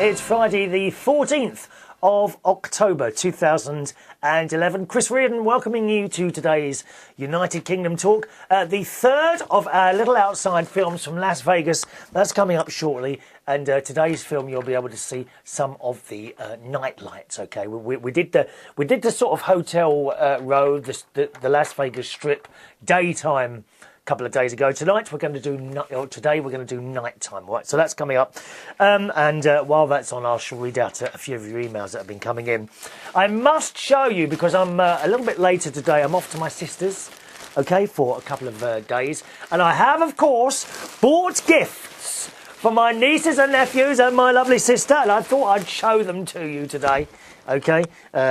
It's Friday the 14th of October 2011. Chris Reardon welcoming you to today's United Kingdom talk. The third of our little outside films from Las Vegas. That's coming up shortly. And today's film, you'll be able to see some of the night lights. Okay, we did the sort of hotel row, the Las Vegas Strip daytime couple of days ago. Tonight we're going to do today we're going to do nighttime. Right, so that's coming up. And while that's on, I shall read out a few of your emails that have been coming in. I must show you because I'm a little bit later today. I'm off to my sister's, okay, for a couple of days, and I have, of course, bought gifts for my nieces and nephews and my lovely sister, and I thought I'd show them to you today. Okay,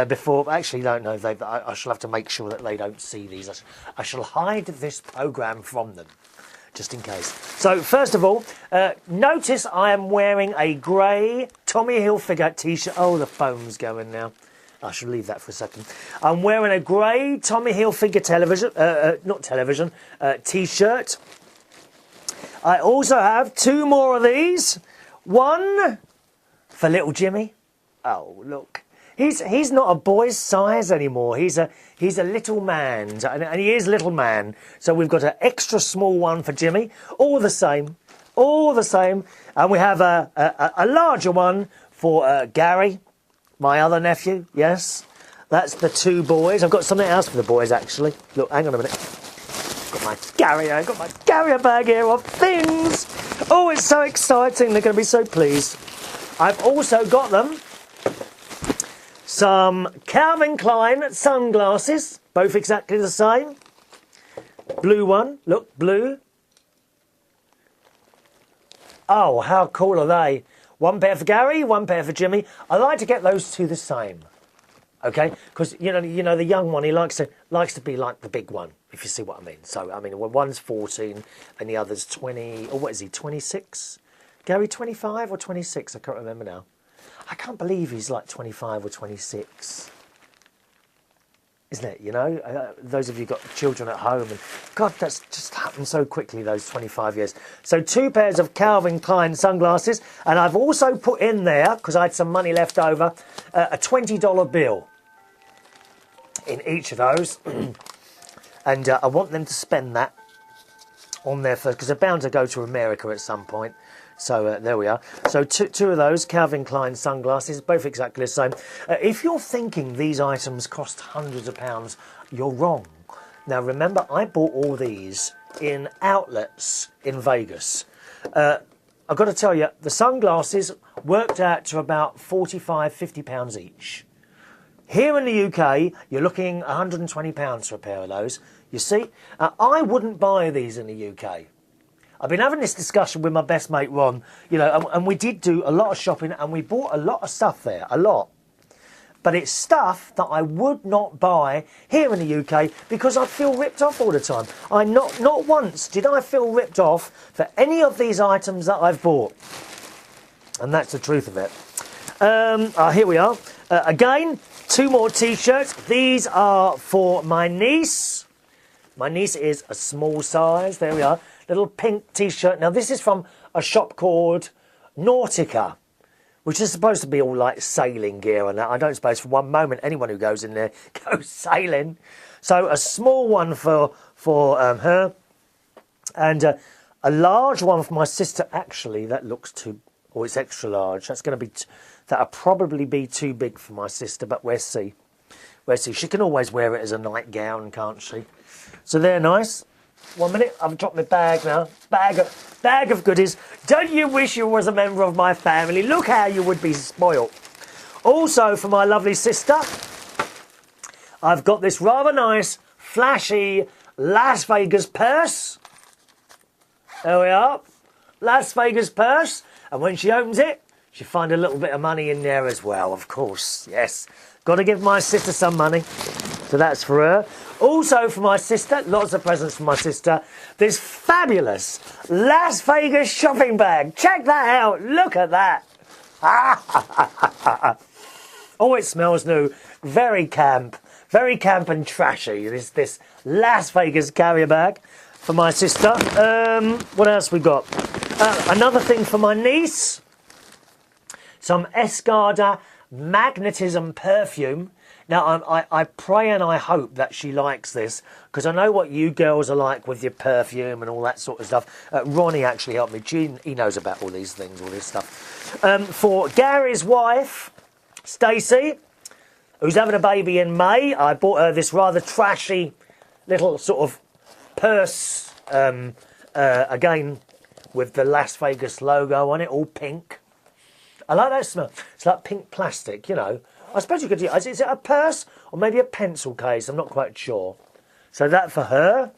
before, actually, don't know, I shall have to make sure that they don't see these. I shall hide this programme from them, just in case. So, first of all, notice I am wearing a grey Tommy Hilfiger t-shirt. Oh, the phone's going now. I shall leave that for a second. I'm wearing a grey Tommy Hilfiger t-shirt. I also have two more of these. One for little Jimmy. Oh, look. He's not a boy's size anymore. He's a little man, and he is little man. So we've got an extra small one for Jimmy. All the same. And we have a larger one for Gary, my other nephew. Yes, that's the two boys. I've got something else for the boys actually. Look, hang on a minute. Got my carrier bag here of things. Oh, it's so exciting. They're going to be so pleased. I've also got them some Calvin Klein sunglasses, both exactly the same. Blue one, look, blue. Oh, how cool are they? One pair for Gary, one pair for Jimmy. I like to get those two the same, okay? Because you know the young one, he likes to be like the big one, if you see what I mean. So I mean, one's 14 and the other's 20. Or what is he? 26? Gary 25 or 26? I can't remember now. I can't believe he's like 25 or 26, isn't it? You know, those of you got children at home, and God, that's just happened so quickly, those 25 years. So 2 pairs of Calvin Klein sunglasses, and I've also put in there, because I had some money left over, a $20 bill in each of those. And I want them to spend that on there first, because they're bound to go to America at some point. So there we are. So two of those Calvin Klein sunglasses, both exactly the same. If you're thinking these items cost hundreds of pounds, you're wrong. Now remember, I bought all these in outlets in Vegas. I've got to tell you, the sunglasses worked out to about £45, £50 each. Here in the UK, you're looking £120 for a pair of those. You see, I wouldn't buy these in the UK. I've been having this discussion with my best mate Ron, you know, and we did do a lot of shopping and we bought a lot of stuff there, a lot. But it's stuff that I would not buy here in the UK because I feel ripped off all the time. Not once did I feel ripped off for any of these items that I've bought. And that's the truth of it. Here we are. Again, 2 more t-shirts. These are for my niece. My niece is a small size. There we are. Little pink t-shirt. Now this is from a shop called Nautica, which is supposed to be all like sailing gear and that. I don't suppose for one moment anyone who goes in there goes sailing. So a small one for her, and a large one for my sister. Actually, that looks too, or it's extra large. That's going to be, that'll probably be too big for my sister, but we'll see. We'll see. She can always wear it as a nightgown, can't she? So they're nice. 1 minute, I've dropped my bag now. Bag of goodies. Don't you wish you was a member of my family? Look how you would be spoilt. Also, for my lovely sister, I've got this rather nice, flashy Las Vegas purse. There we are. Las Vegas purse. And when she opens it, she'll find a little bit of money in there as well, of course. Yes. Got to give my sister some money. So that's for her. Also for my sister, lots of presents for my sister, this fabulous Las Vegas shopping bag. Check that out. Look at that. Oh, it smells new. Very camp and trashy. This Las Vegas carrier bag for my sister. What else we got? Another thing for my niece. some Escada Magnetism perfume. Now, I pray and I hope that she likes this, because I know what you girls are like with your perfume and all that sort of stuff. Ronnie actually helped me. He knows about all these things, all this stuff. For Gary's wife, Stacey, who's having a baby in May, I bought her this rather trashy little sort of purse, again, with the Las Vegas logo on it, all pink. I like that smell. It's like pink plastic, you know. I suppose you could do... Is it a purse or maybe a pencil case? I'm not quite sure. So that for her.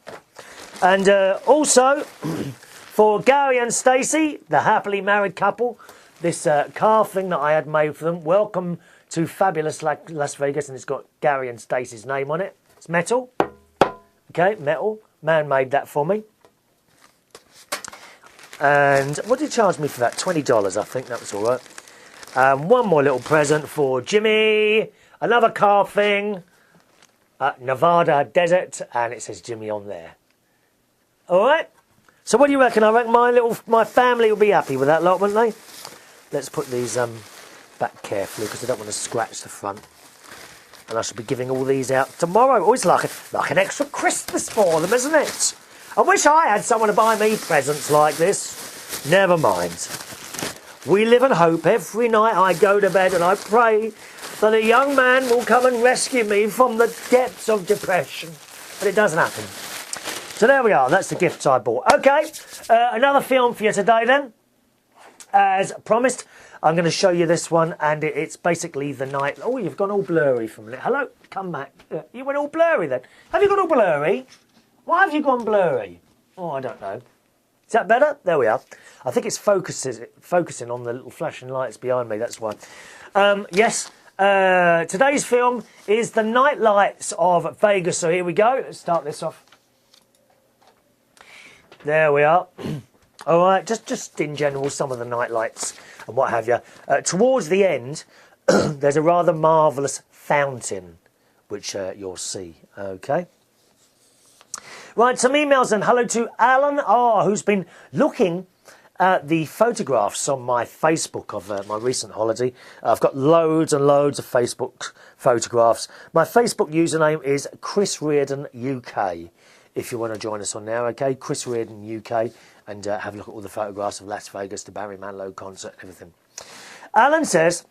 And also, for Gary and Stacey, the happily married couple, this car thing that I had made for them. Welcome to fabulous Las Vegas, and it's got Gary and Stacey's name on it. It's metal. Okay, metal. Man made that for me. And what did he charge me for that? $20, I think. That was all right. One more little present for Jimmy. Another car thing. Nevada Desert. And it says Jimmy on there. All right. So what do you reckon? I reckon my family will be happy with that lot, won't they? Let's put these back carefully, because I don't want to scratch the front. And I shall be giving all these out tomorrow. Oh, it's like an extra Christmas for them, isn't it? I wish I had someone to buy me presents like this. Never mind. We live in hope. Every night I go to bed and I pray that a young man will come and rescue me from the depths of depression. But it doesn't happen. So there we are. That's the gifts I bought. Okay, another film for you today then. As promised, I'm going to show you this one, and it's basically the night... Oh, you've gone all blurry from it. Hello? Come back. You went all blurry then. Have you gone all blurry? Why have you gone blurry? Oh, I don't know. Is that better? There we are. I think it's focusing on the little flashing lights behind me, that's why. Yes, today's film is The Night Lights of Vegas. So here we go. Let's start this off. There we are. All right, just in general, some of the night lights and what have you. Towards the end, there's a rather marvellous fountain, which you'll see, okay? Right, some emails then. Hello to Alan R, who's been looking at the photographs on my Facebook of my recent holiday. I've got loads and loads of Facebook photographs. My Facebook username is Chris Reardon UK. If you want to join us on there, okay? Chris Reardon UK, and have a look at all the photographs of Las Vegas, the Barry Manilow concert, and everything. Alan says,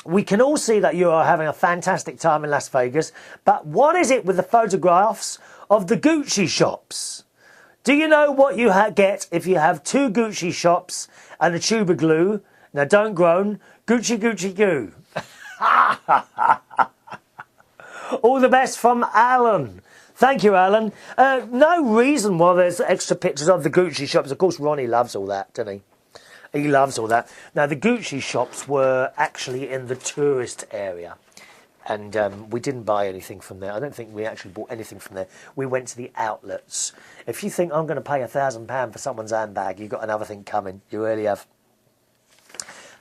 we can all see that you are having a fantastic time in Las Vegas, but what is it with the photographs of the Gucci shops? Do you know what you get if you have 2 Gucci shops and a tube of glue? Now don't groan. Gucci, Gucci, goo. All the best from Alan. Thank you, Alan. No reason why there's extra pictures of the Gucci shops. Of course, Ronnie loves all that, doesn't he? He loves all that. Now, the Gucci shops were actually in the tourist area. And we didn't buy anything from there. I don't think we actually bought anything from there. We went to the outlets. If you think I'm going to pay £1,000 for someone's handbag, you've got another thing coming. You really have.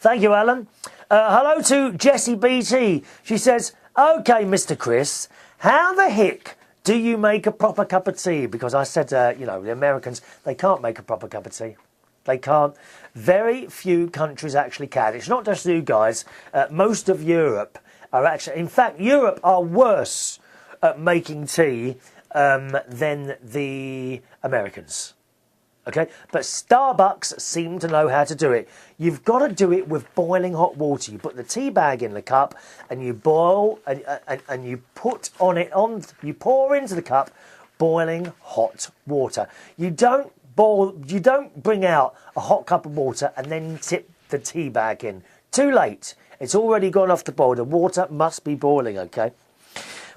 Thank you, Alan. Hello to Jessie BT. She says, OK, Mr. Chris, how the heck do you make a proper cup of tea? Because I said, you know, the Americans, they can't make a proper cup of tea. They can't. Very few countries actually can. It's not just you guys. Most of Europe are actually... In fact, Europe are worse at making tea than the Americans. Okay? But Starbucks seem to know how to do it. You've got to do it with boiling hot water. You put the tea bag in the cup and you boil and you put on it you pour into the cup boiling hot water. You don't bring out a hot cup of water and then tip the tea bag in. Too late. It's already gone off the boil. The water must be boiling, okay?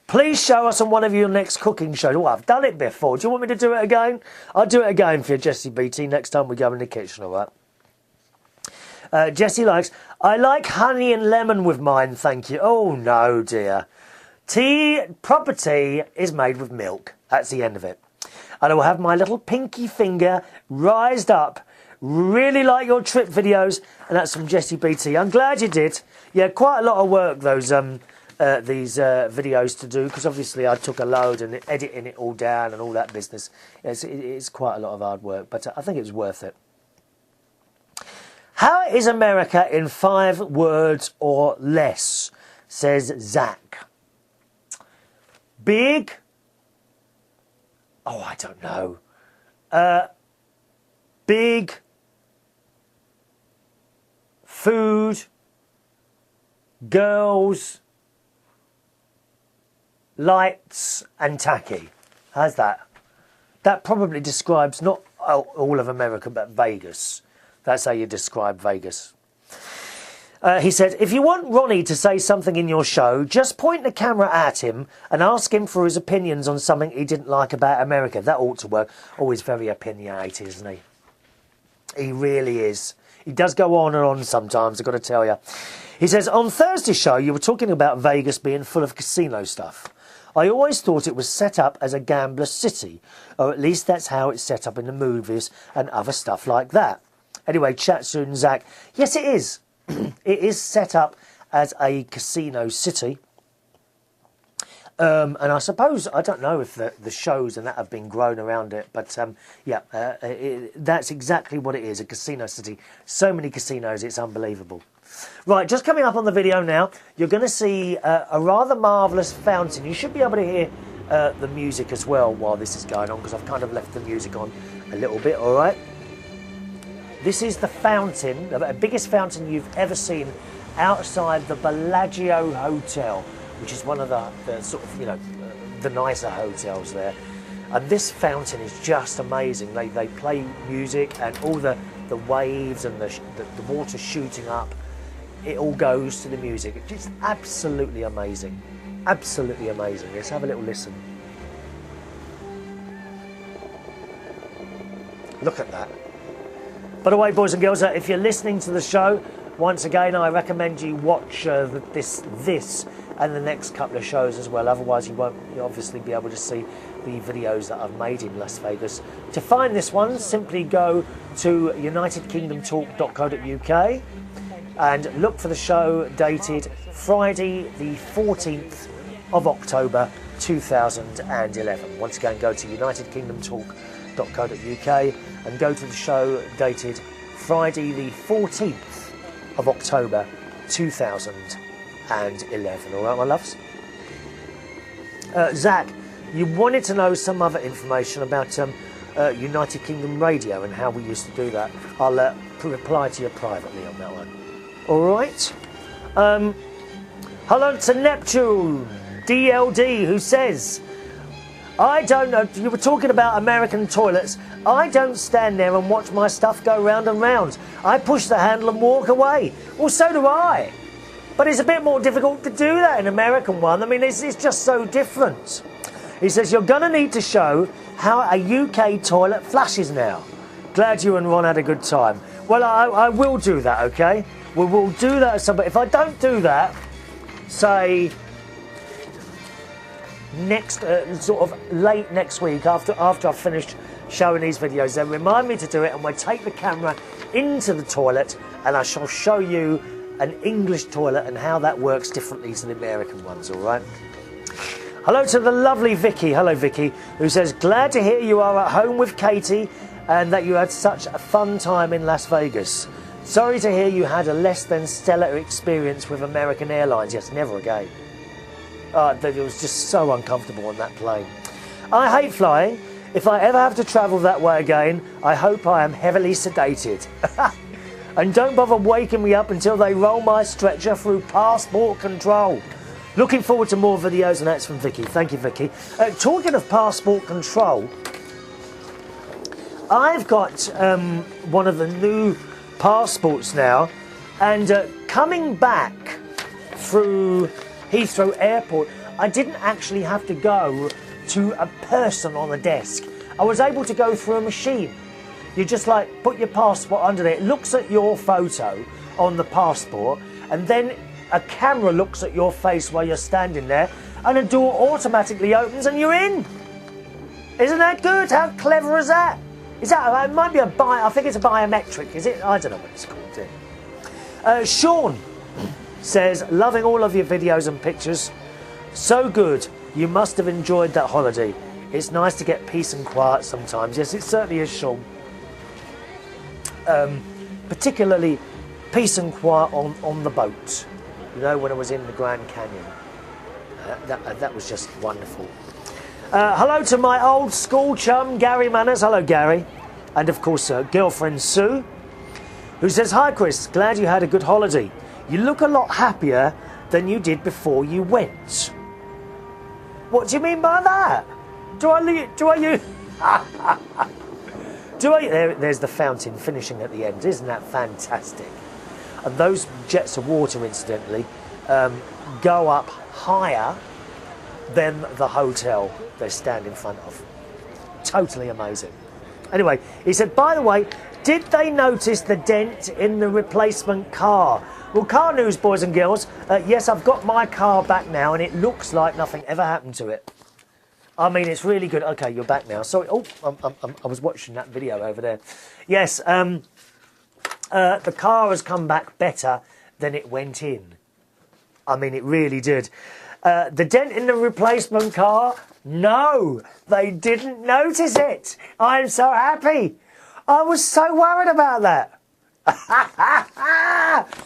Please show us on one of your next cooking shows. Oh, I've done it before. Do you want me to do it again? I'll do it again for you, Jessie BT, next time we go in the kitchen, all right? Jessie likes, I like honey and lemon with mine, thank you. Oh, no, dear. Proper tea is made with milk. That's the end of it. And I will have my little pinky finger rised up. Really like your trip videos. And that's from Jessie BT. I'm glad you did. Yeah, quite a lot of work, those... these videos to do, because obviously I took a load and editing it all down and all that business. It's quite a lot of hard work, but I think it was worth it. How is America in 5 words or less? Says Zach. Big. Oh, I don't know. Big. Food. Girls. Lights and tacky. How's that? That probably describes not all of America, but Vegas. That's how you describe Vegas. He said, if you want Ronnie to say something in your show, just point the camera at him and ask him for his opinions on something he didn't like about America. That ought to work. Always very opinionated, isn't he? He really is. He does go on and on sometimes, I've got to tell you. He says, on Thursday's show, you were talking about Vegas being full of casino stuff. I always thought it was set up as a gambler's city, or at least that's how it's set up in the movies and other stuff like that. Anyway, chat soon, Zach. Yes, it is. It is set up as a casino city. And I suppose, I don't know if the shows and that have been grown around it, but that's exactly what it is, a casino city. So many casinos, it's unbelievable. Right, just coming up on the video now, you're going to see a rather marvellous fountain. You should be able to hear the music as well while this is going on, because I've kind of left the music on a little bit, all right? This is the fountain, the biggest fountain you've ever seen outside the Bellagio Hotel, which is one of the sort of, you know, the nicer hotels there. And this fountain is just amazing. They play music and all the waves and the water shooting up. It all goes to the music. It's just absolutely amazing. Absolutely amazing. Let's have a little listen. Look at that. By the way, boys and girls, if you're listening to the show, once again, I recommend you watch this and the next couple of shows as well. Otherwise, you won't obviously be able to see the videos that I've made in Las Vegas. To find this one, simply go to unitedkingdomtalk.co.uk and look for the show dated Friday the 14th of October 2011. Once again, go to unitedkingdomtalk.co.uk and go to the show dated Friday the 14th of October 2011. All right, my loves? Zach, you wanted to know some other information about United Kingdom Radio and how we used to do that. I'll reply to you privately on that one. All right? Hello to Neptune, DLD, who says, I don't know, you were talking about American toilets. I don't stand there and watch my stuff go round and round. I push the handle and walk away. Well, so do I. But it's a bit more difficult to do that in an American one. I mean, it's just so different. He says, you're going to need to show how a UK toilet flushes now. Glad you and Ron had a good time. Well, I will do that, okay? We will do that at some point. If I don't do that, say next sort of late next week after I've finished showing these videos, then remind me to do it and we'll take the camera into the toilet and I shall show you an English toilet and how that works differently to the American ones, all right? Hello to the lovely Vicky, hello Vicky, who says, glad to hear you are at home with Katie and that you had such a fun time in Las Vegas. Sorry to hear you had a less than stellar experience with American Airlines. Yes, never again. It was just so uncomfortable on that plane. I hate flying. If I ever have to travel that way again, I hope I am heavily sedated. And don't bother waking me up until they roll my stretcher through passport control. Looking forward to more videos, and that's from Vicky. Thank you, Vicky. Talking of passport control, I've got one of the new passports now, and coming back through Heathrow Airport, I didn't actually have to go to a person on the desk. I was able to go through a machine. You just like put your passport under there. It looks at your photo on the passport, and then a camera looks at your face while you're standing there, and a door automatically opens and you're in. Isn't that good? How clever is that? Is that, it might be I think it's a biometric, is it? I don't know what it's called. Sean says, loving all of your videos and pictures. So good. You must have enjoyed that holiday. It's nice to get peace and quiet sometimes. Yes, it certainly is, Sean. Particularly peace and quiet on the boat. You know, when I was in the Grand Canyon. That was just wonderful. Hello to my old school chum, Gary Manners. Hello, Gary. And, of course, girlfriend Sue, who says, "Hi, Chris. Glad you had a good holiday. You look a lot happier than you did before you went." What do you mean by that? There's the fountain finishing at the end. Isn't that fantastic? And those jets of water, incidentally, go up higher than the hotel they stand in front of. Totally amazing. Anyway, he said, "By the way, did they notice the dent in the replacement car?" Well, car news, boys and girls. Yes, I've got my car back now, and it looks like nothing ever happened to it. I mean, it's really good. Okay, you're back now. Sorry. Oh, I was watching that video over there. Yes, the car has come back better than it went in. I mean, it really did. The dent in the replacement car? No, they didn't notice it. I'm so happy. I was so worried about that.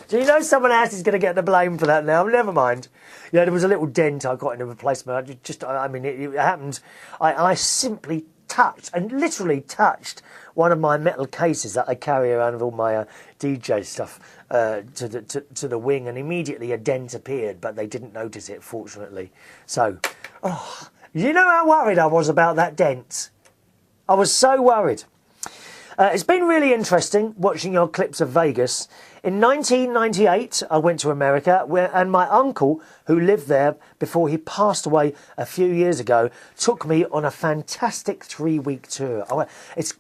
Do you know someone else is going to get the blame for that now? Never mind. Yeah, there was a little dent I got in the replacement. I mean, it happened. I simply touched, and literally touched, one of my metal cases that I carry around with all my DJ stuff to the wing, and immediately a dent appeared, but they didn't notice it, fortunately. So, you know how worried I was about that dent? I was so worried. It's been really interesting watching your clips of Vegas. In 1998, I went to America, and my uncle, who lived there before he passed away a few years ago, took me on a fantastic 3-week tour. It's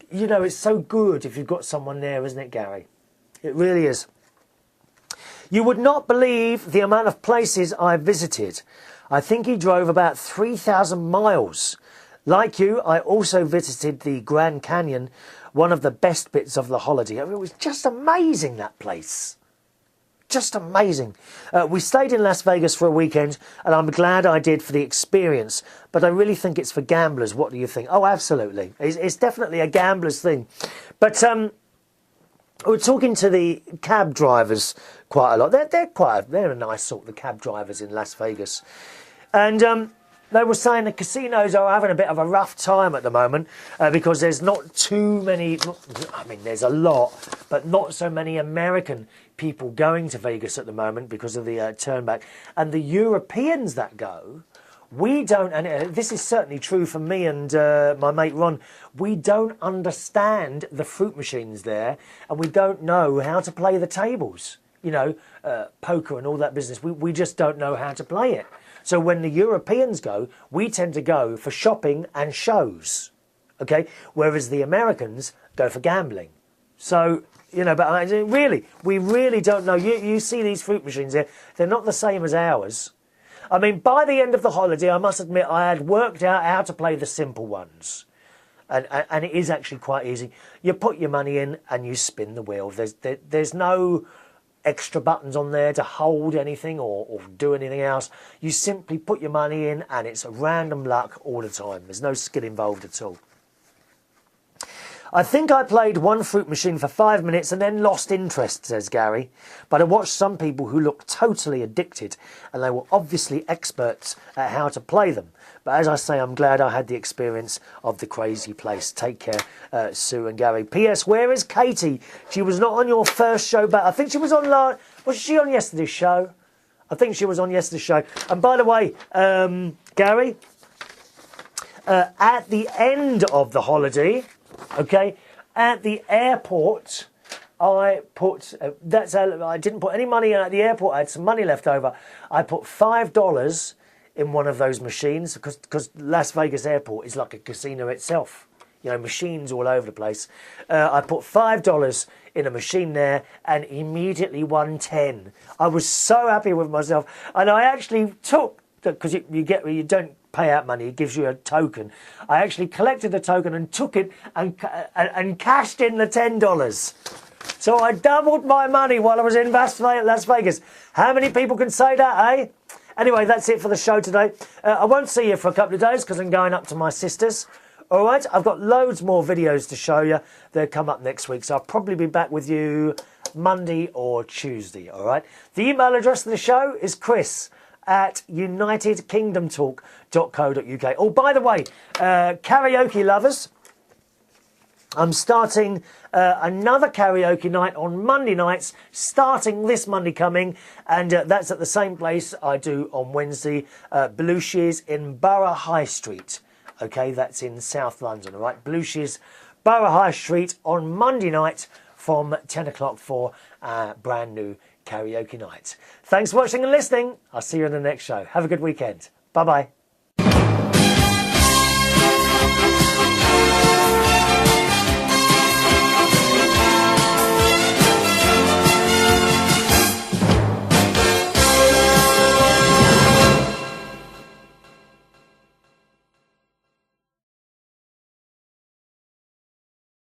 so good if you've got someone there, isn't it, Gary? It really is. You would not believe the amount of places I visited. I think he drove about 3,000 miles. Like you, I also visited the Grand Canyon, one of the best bits of the holiday. I mean, it was just amazing, that place. Just amazing. We stayed in Las Vegas for a weekend, and I'm glad I did for the experience. But I really think it's for gamblers. What do you think? Oh, absolutely. It's definitely a gambler's thing. But we're talking to the cab drivers quite a lot. They're a nice sort, the cab drivers in Las Vegas. And they were saying the casinos are having a bit of a rough time at the moment because there's not too many, I mean, there's a lot, but not so many American people going to Vegas at the moment because of the turnback. And the Europeans that go, we don't, and this is certainly true for me and my mate Ron, we don't understand the fruit machines there, and we don't know how to play the tables. You know, poker and all that business. We just don't know how to play it. So when the Europeans go, we tend to go for shopping and shows, okay? Whereas the Americans go for gambling. So, you know, but we really don't know. You see these fruit machines here, they're not the same as ours. I mean, by the end of the holiday, I must admit, I had worked out how to play the simple ones. And it is actually quite easy. You put your money in and you spin the wheel. There's no extra buttons on there to hold anything or do anything else. You simply put your money in and it's a random luck all the time. There's no skill involved at all. I think I played one fruit machine for 5 minutes and then lost interest, says Gary. But I watched some people who looked totally addicted, and they were obviously experts at how to play them. But as I say, I'm glad I had the experience of the crazy place. Take care, Sue and Gary. P.S. Where is Katie? She was not on your first show back. I think she was on was she on yesterday's show? I think she was on yesterday's show. And by the way, Gary, at the end of the holiday, okay, at the airport, I put, I didn't put any money in at the airport. I had some money left over. I put $5 in one of those machines because Las Vegas airport is like a casino itself. You know, machines all over the place. I put $5 in a machine there and immediately won 10. I was so happy with myself. And I actually took, because you don't pay out money, it gives you a token. I actually collected the token and took it and cashed in the $10. So I doubled my money while I was in Las Vegas. How many people can say that, eh? Anyway, that's it for the show today. I won't see you for a couple of days because I'm going up to my sister's. All right, I've got loads more videos to show you. They'll come up next week, so I'll probably be back with you Monday or Tuesday, all right? The email address of the show is chris@unitedkingdomtalk.co.uk. Oh, by the way, karaoke lovers, I'm starting another karaoke night on Monday nights, starting this Monday coming, and that's at the same place I do on Wednesday, Blue Shears in Borough High Street. Okay, that's in South London, all right? Blue Shears, Borough High Street on Monday night from 10 o'clock for brand new karaoke night. Thanks for watching and listening. I'll see you in the next show. Have a good weekend. Bye-bye.